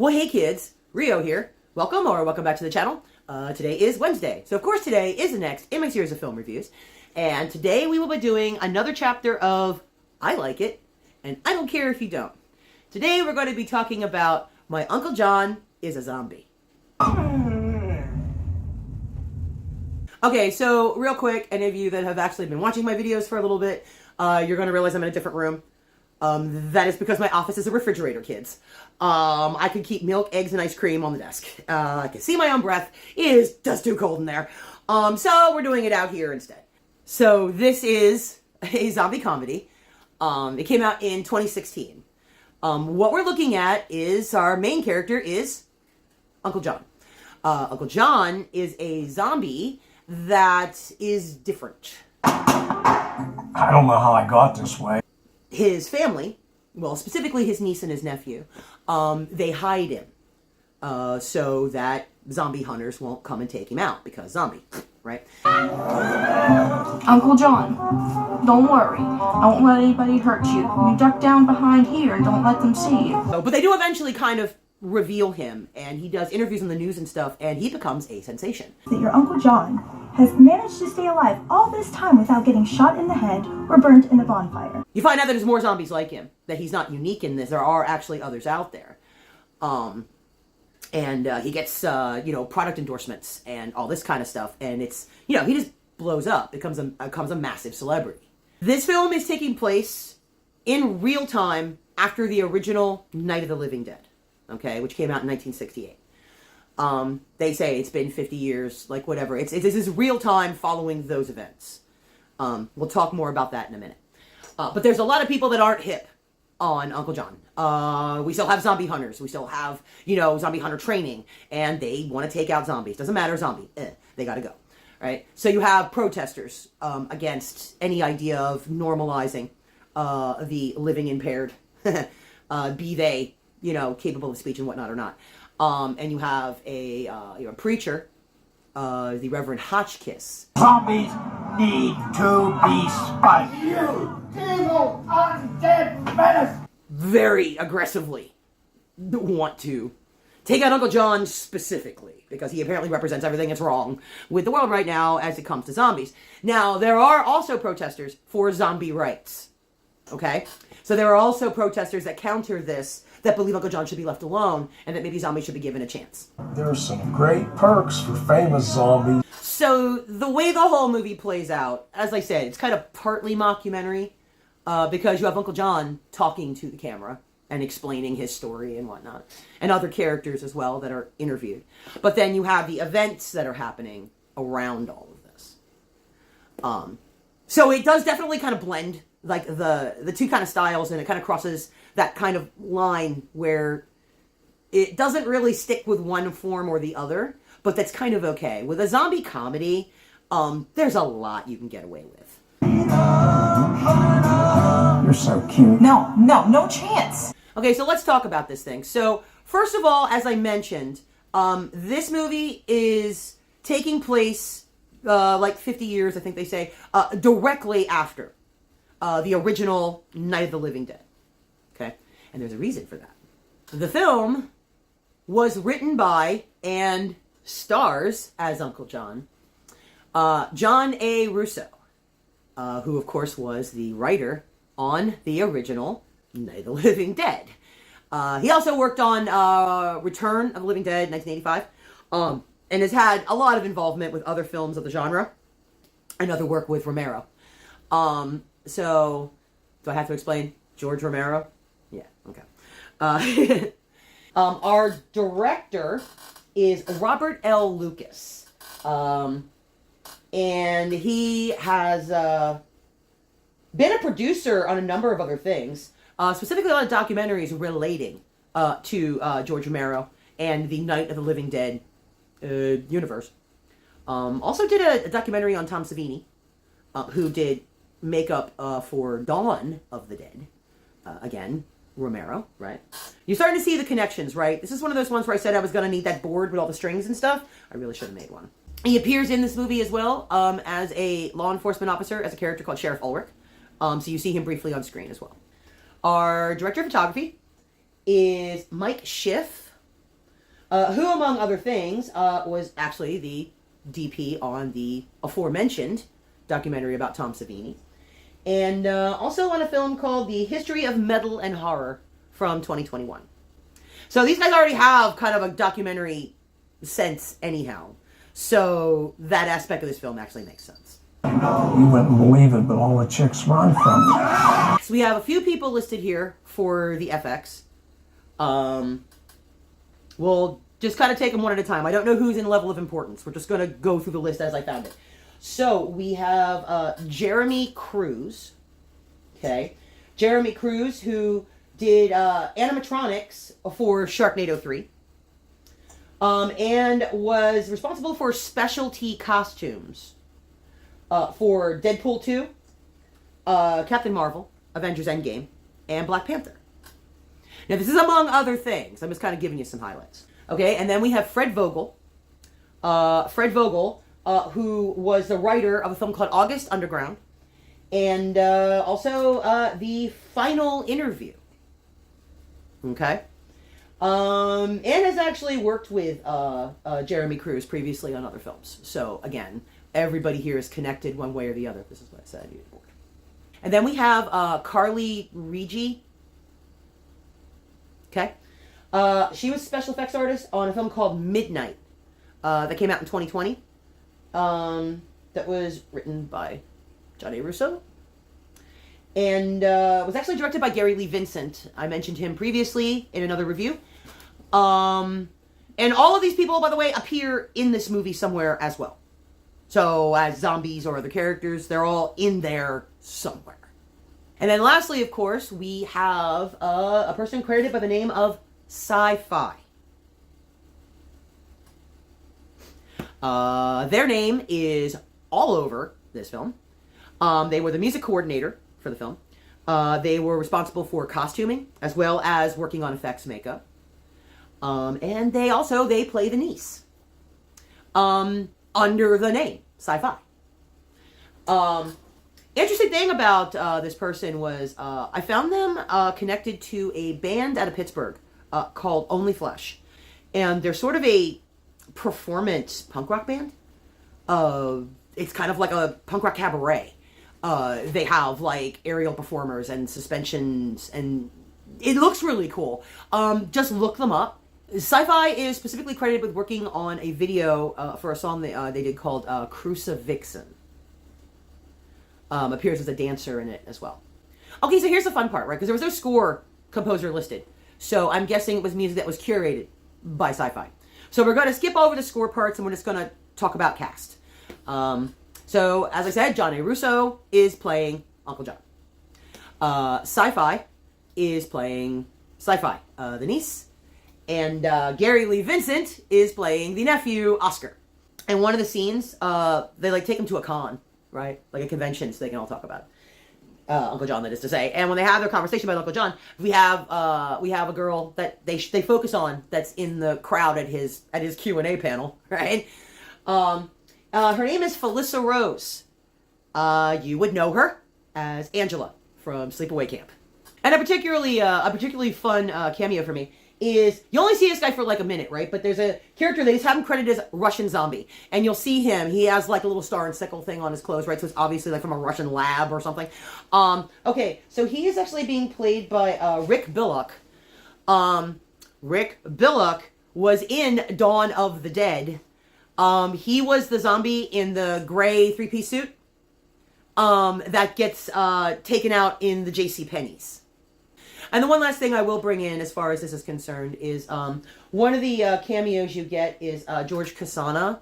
Well, hey kids, Rio here. Welcome back to the channel. Today is Wednesday. So of course today is the next in my series of film reviews. And today we will be doing another chapter of I Like It, and I Don't Care If You Don't. Today we're going to be talking about My Uncle John is a Zombie. Okay, so real quick, any of you that have actually been watching my videos for a little bit, you're going to realize I'm in a different room. That is because my office is a refrigerator, kids. I could keep milk, eggs, and ice cream on the desk. I can see my own breath. It is just too cold in there. So we're doing it out here instead. So this is a zombie comedy. It came out in 2016. What we're looking at is our main character is Uncle John. Uncle John is a zombie that is different. I don't know how I got this way. His family, well, specifically his niece and his nephew, they hide him so that zombie hunters won't come and take him out because zombie, right? Uncle John, don't worry. I won't let anybody hurt you. You duck down behind here and don't let them see you. But they do eventually kind of reveal him, and he does interviews on the news and stuff, and he becomes a sensation. That your Uncle John has managed to stay alive all this time without getting shot in the head or burnt in a bonfire. You find out that there's more zombies like him, that he's not unique in this. There are actually others out there. And he gets, product endorsements and all this kind of stuff, and it's, he just blows up, becomes a massive celebrity. This film is taking place in real time after the original Night of the Living Dead, okay, which came out in 1968. They say it's been 50 years, like whatever. This is real time following those events. We'll talk more about that in a minute. But there's a lot of people that aren't hip on Uncle John. We still have zombie hunters. We still have, zombie hunter training. And they want to take out zombies. Doesn't matter, zombie. They gotta go. Right? So you have protesters against any idea of normalizing the living impaired. Be they, capable of speech and whatnot or not. And you have a preacher, the Reverend Hotchkiss. Zombies need to be spiked. You evil undead menace! Very aggressively want to take out Uncle John specifically, because he apparently represents everything that's wrong with the world right now as it comes to zombies. Now, there are also protesters for zombie rights. Okay? So there are also protesters that counter this, that believe Uncle John should be left alone, and that maybe zombies should be given a chance. There's some great perks for famous zombies. So the way the whole movie plays out, as I said, it's kind of partly mockumentary, because you have Uncle John talking to the camera and explaining his story and whatnot, and other characters as well that are interviewed. But then you have the events that are happening around all of this. So it does definitely kind of blend like the two kind of styles, and it kind of crosses that kind of line where it doesn't really stick with one form or the other, but that's kind of okay. With a zombie comedy, there's a lot you can get away with. You're so cute. No chance. Okay, so let's talk about this thing. So, first of all, as I mentioned, this movie is taking place, like 50 years, I think they say, directly after the original Night of the Living Dead. Okay? And there's a reason for that. The film was written by and stars as Uncle John, John A. Russo, who of course was the writer on the original Night of the Living Dead. He also worked on Return of the Living Dead, 1985, and has had a lot of involvement with other films of the genre, and other work with Romero. So, do I have to explain George Romero? Yeah, okay. Our director is Robert L. Lucas. And he has been a producer on a number of other things, specifically a lot of documentaries relating to George Romero and the Night of the Living Dead universe. Also did a documentary on Tom Savini, who did makeup for Dawn of the Dead. Again, Romero, right? You're starting to see the connections, right? This is one of those ones where I said I was going to need that board with all the strings and stuff. I really should have made one. He appears in this movie as well as a law enforcement officer, as a character called Sheriff Ulrich. So you see him briefly on screen as well. Our director of photography is Mike Schiff. who, among other things, was actually the DP on the aforementioned documentary about Tom Savini, and also on a film called The History of Metal and Horror from 2021. So these guys already have kind of a documentary sense anyhow. So that aspect of this film actually makes sense. You wouldn't believe it, but all the chicks run from it. So we have a few people listed here for the FX. We'll just kind of take them one at a time. I don't know who's in level of importance. We're just going to go through the list as I found it. So we have Jeremy Cruz. Okay. Jeremy Cruz, who did animatronics for Sharknado 3. And was responsible for specialty costumes for Deadpool 2, Captain Marvel, Avengers Endgame, and Black Panther. Now, this is among other things. I'm just kind of giving you some highlights. Okay, and then we have Fred Vogel. Fred Vogel, who was the writer of a film called August Underground, and also The Final Interview. Okay. And has actually worked with Jeremy Cruz previously on other films. So, again, everybody here is connected one way or the other. This is what I said. And then we have Carly Rigi. Okay. She was special effects artist on a film called Midnight that came out in 2020. That was written by John A. Russo. And was actually directed by Gary Lee Vincent. I mentioned him previously in another review. And all of these people, by the way, appear in this movie somewhere as well. So as zombies or other characters, they're all in there somewhere. And then lastly, of course, we have a person credited by the name of Sci-Fi. Their name is all over this film. They were the music coordinator for the film. They were responsible for costuming as well as working on effects makeup. And they play the niece. Under the name Sci-Fi. Interesting thing about this person was I found them connected to a band out of Pittsburgh called Only Flesh. And they're sort of a performance punk rock band. It's kind of like a punk rock cabaret. They have like aerial performers and suspensions, and it looks really cool. Just look them up. Sci-Fi is specifically credited with working on a video for a song they did called Crucifixin. Appears as a dancer in it as well. Okay, so here's the fun part, right? Because there was no score composer listed. So I'm guessing it was music that was curated by Sci-Fi. So we're going to skip over the score parts and we're just going to talk about cast. So, as I said, John A. Russo is playing Uncle John. Sci-Fi is playing Sci-Fi, the niece. And Gary Lee Vincent is playing the nephew, Oscar. And one of the scenes, they like take him to a con, right? Like a convention so they can all talk about it. Uncle John, that is to say. And when they have their conversation about Uncle John, we have a girl that they focus on that's in the crowd at his Q&A panel, right? Her name is Felissa Rose. You would know her as Angela from Sleepaway Camp. And a particularly fun cameo for me is, you only see this guy for like a minute, right? But there's a character, they just have him credited as Russian Zombie. And you'll see him, he has like a little star and sickle thing on his clothes, right? So it's obviously like from a Russian lab or something. Okay, so he is actually being played by Rick Billock. Rick Billock was in Dawn of the Dead. He was the zombie in the gray three-piece suit that gets taken out in the JCPenney's. And the one last thing I will bring in as far as this is concerned is one of the cameos you get is George Kasana,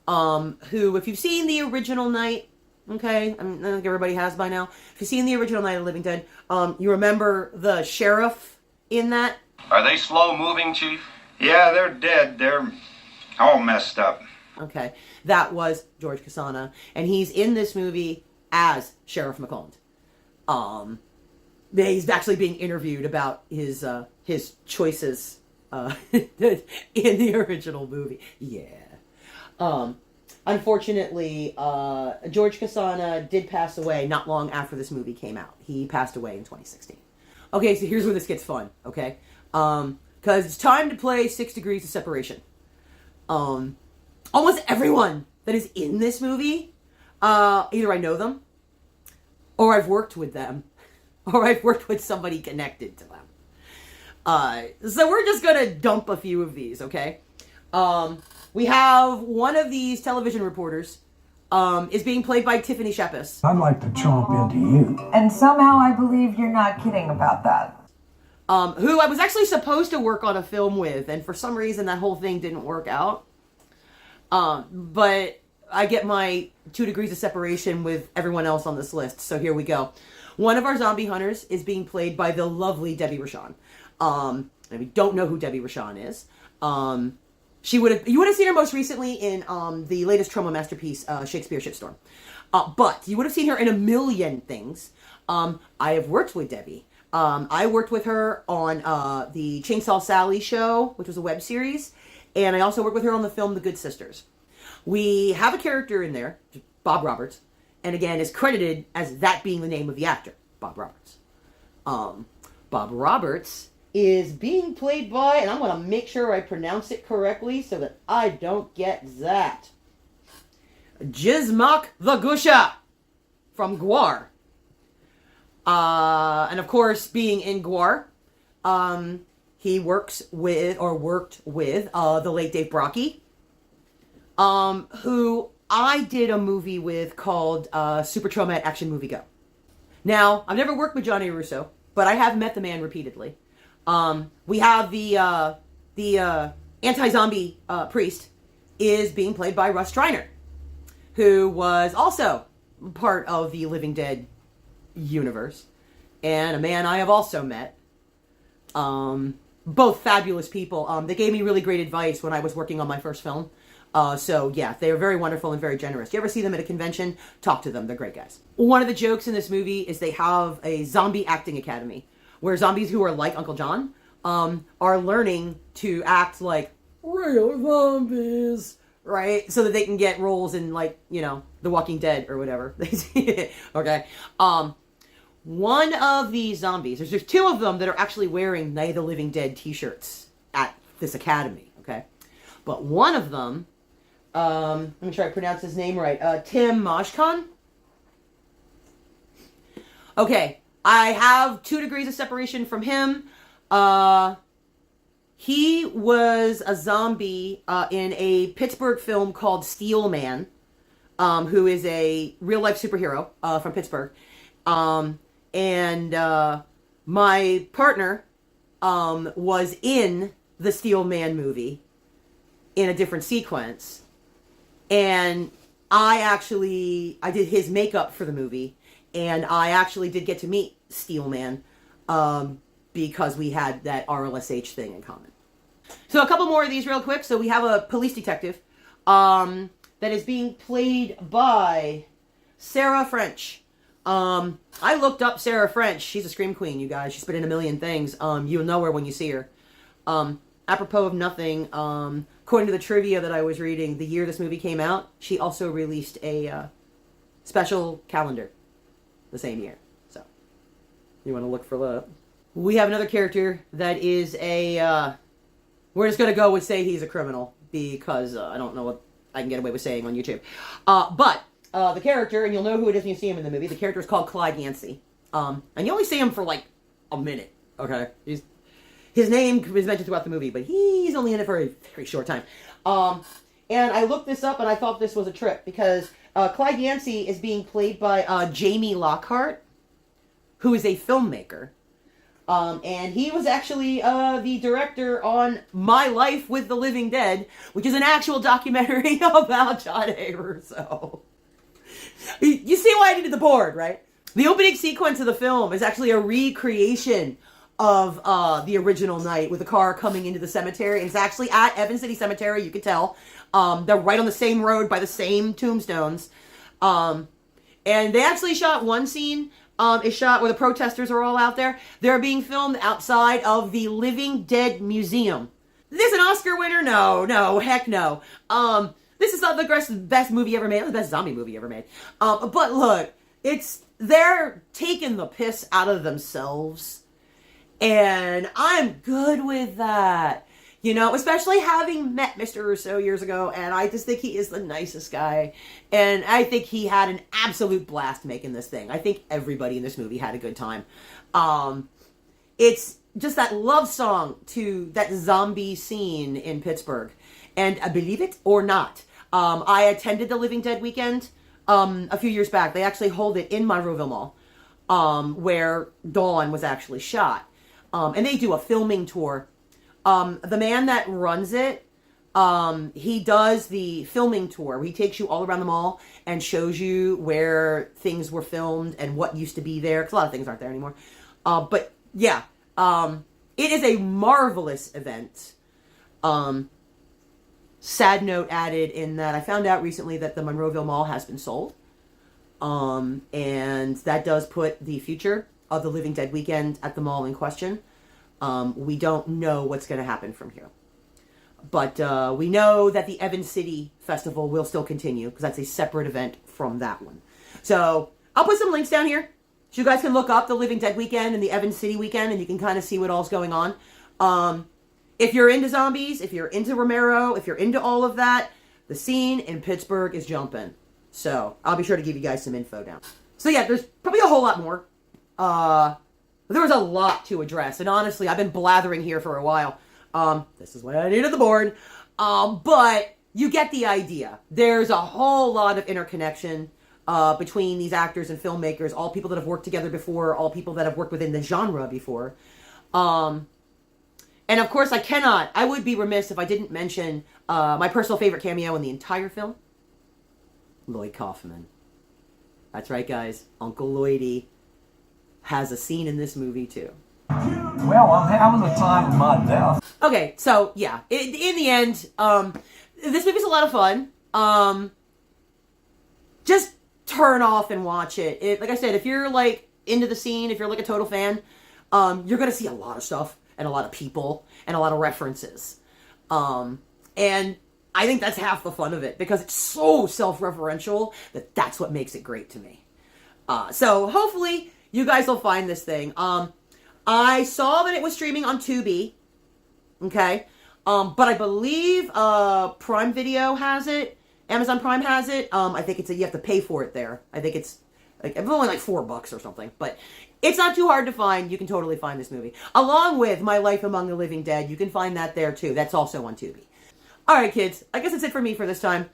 who, if you've seen the original Night, okay, I think everybody has by now. If you've seen the original Night of the Living Dead, you remember the sheriff in that? Are they slow moving, Chief? Yeah, they're dead. They're all messed up. Okay, that was George Kasana, and he's in this movie as Sheriff McClelland. He's actually being interviewed about his choices in the original movie. Yeah. Unfortunately, George Kasana did pass away not long after this movie came out. He passed away in 2016. Okay, so here's where this gets fun, okay? because it's time to play 6 Degrees of Separation. Almost everyone that is in this movie, either I know them, or I've worked with them, or I've worked with somebody connected to them. So we're just gonna dump a few of these, okay? We have one of these television reporters is being played by Tiffany Shepis. I'd like to chomp into you. And somehow I believe you're not kidding about that. Who I was actually supposed to work on a film with, and for some reason that whole thing didn't work out. But I get my 2 Degrees of Separation with everyone else on this list, so here we go. One of our zombie hunters is being played by the lovely Debbie Rochon. If you don't know who Debbie Rochon is, you would have seen her most recently in the latest Troma masterpiece, Shakespeare Shitstorm. But you would have seen her in a million things. I have worked with Debbie. I worked with her on the Chainsaw Sally show, which was a web series, and I also worked with her on the film The Good Sisters. We have a character in there, Bob Roberts, and again is credited as that being the name of the actor, Bob Roberts. Bob Roberts is being played by, and I'm going to make sure I pronounce it correctly so that I don't get that, Jizmak the Gusha from Gwar. And of course, being in Gwar, he worked with the late Dave Brockie, who I did a movie with called Super Trauma at Action Movie Go. Now, I've never worked with Johnny Russo, but I have met the man repeatedly. We have the anti-zombie priest is being played by Russ Striner, who was also part of the Living Dead universe, and a man I have also met. Both fabulous people. They gave me really great advice when I was working on my first film. So yeah, they are very wonderful and very generous. You ever see them at a convention? Talk to them. They're great guys. One of the jokes in this movie is they have a zombie acting academy where zombies who are like Uncle John are learning to act like real zombies, right? So that they can get roles in, like, you know, The Walking Dead or whatever. Okay. One of these zombies, there's 2 of them that are actually wearing Night of the Living Dead t-shirts at this academy, okay? But one of them, let me try to pronounce his name right, Tim Majkan. Okay, I have 2 Degrees of Separation from him. He was a zombie in a Pittsburgh film called Steel Man, who is a real-life superhero from Pittsburgh. And my partner was in the Steel Man movie in a different sequence. And I did his makeup for the movie. And I actually did get to meet Steel Man because we had that RLSH thing in common. So a couple more of these real quick. So we have a police detective that is being played by Sarah French. I looked up Sarah French. She's a scream queen, you guys. She's been in a million things. You'll know her when you see her. Apropos of nothing, according to the trivia that I was reading, the year this movie came out, she also released a special calendar the same year. So, you want to look for that. We have another character that is we're just going to go with say he's a criminal, because I don't know what I can get away with saying on YouTube. But the character, and you'll know who it is when you see him in the movie, the character is called Clyde Yancey. And you only see him for like a minute, okay? His name is mentioned throughout the movie, but he's only in it for a very short time. And I looked this up, and I thought this was a trip, because Clyde Yancey is being played by Jamie Lockhart, who is a filmmaker. And he was actually the director on My Life with the Living Dead, which is an actual documentary about John A. Russo. You see why I needed the board, right? The opening sequence of the film is actually a recreation of the original night with the car coming into the cemetery. And it's actually at Evans City Cemetery, you can tell. They're right on the same road by the same tombstones. And they actually shot one scene. Is shot where the protesters are all out there. They're being filmed outside of the Living Dead Museum. Is this an Oscar winner? No, heck no. This is not the best movie ever made. It's the best zombie movie ever made. But look, they're taking the piss out of themselves. And I'm good with that. You know, especially having met Mr. Russo years ago, and I just think he is the nicest guy. And I think he had an absolute blast making this thing. I think everybody in this movie had a good time. It's just that love song to that zombie scene in Pittsburgh. And believe it or not, I attended the Living Dead weekend a few years back. They actually hold it in Monroeville Mall, where Dawn was actually shot. And they do a filming tour. The man that runs it, he does the filming tour. He takes you all around the mall and shows you where things were filmed and what used to be there. Because a lot of things aren't there anymore. But yeah, it is a marvelous event. Sad note added in that I found out recently that the Monroeville Mall has been sold. And that does put the future of the Living Dead weekend at the mall in question. We don't know what's going to happen from here. But we know that the Evans City Festival will still continue because that's a separate event from that one. So I'll put some links down here so you guys can look up the Living Dead weekend and the Evans City weekend and you can kind of see what all's going on. If you're into zombies, if you're into Romero, if you're into all of that, the scene in Pittsburgh is jumping. So I'll be sure to give you guys some info down. So yeah, there's probably a whole lot more. There was a lot to address, and honestly, I've been blathering here for a while. This is why I needed the board. But you get the idea. There's a whole lot of interconnection between these actors and filmmakers, all people that have worked together before, all people that have worked within the genre before. And of course, I would be remiss if I didn't mention my personal favorite cameo in the entire film, Lloyd Kaufman. That's right, guys. Uncle Lloydie has a scene in this movie too. Well, I'm having the time of my death. Okay, so yeah, in the end, this movie's a lot of fun. Just turn off and watch it. Like I said, if you're like into the scene, if you're like a total fan, you're gonna see a lot of stuff and a lot of people and a lot of references. And I think that's half the fun of it because it's so self-referential that's what makes it great to me. So hopefully you guys will find this thing. I saw that it was streaming on Tubi. Okay. But I believe Prime Video has it. Amazon Prime has it. I think you have to pay for it there. I think it's only like $4 or something. But it's not too hard to find. You can totally find this movie. Along with My Life Among the Living Dead. You can find that there too. That's also on Tubi. Alright kids, I guess that's it for me for this time.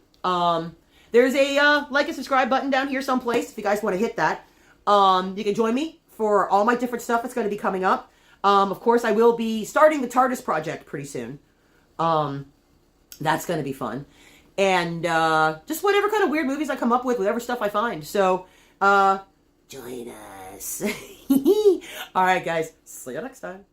There's a like and subscribe button down here someplace if you guys want to hit that. You can join me for all my different stuff that's going to be coming up. Of course, I will be starting the TARDIS project pretty soon. That's going to be fun. And just whatever kind of weird movies I come up with, whatever stuff I find. So, join us. Alright guys, see you next time.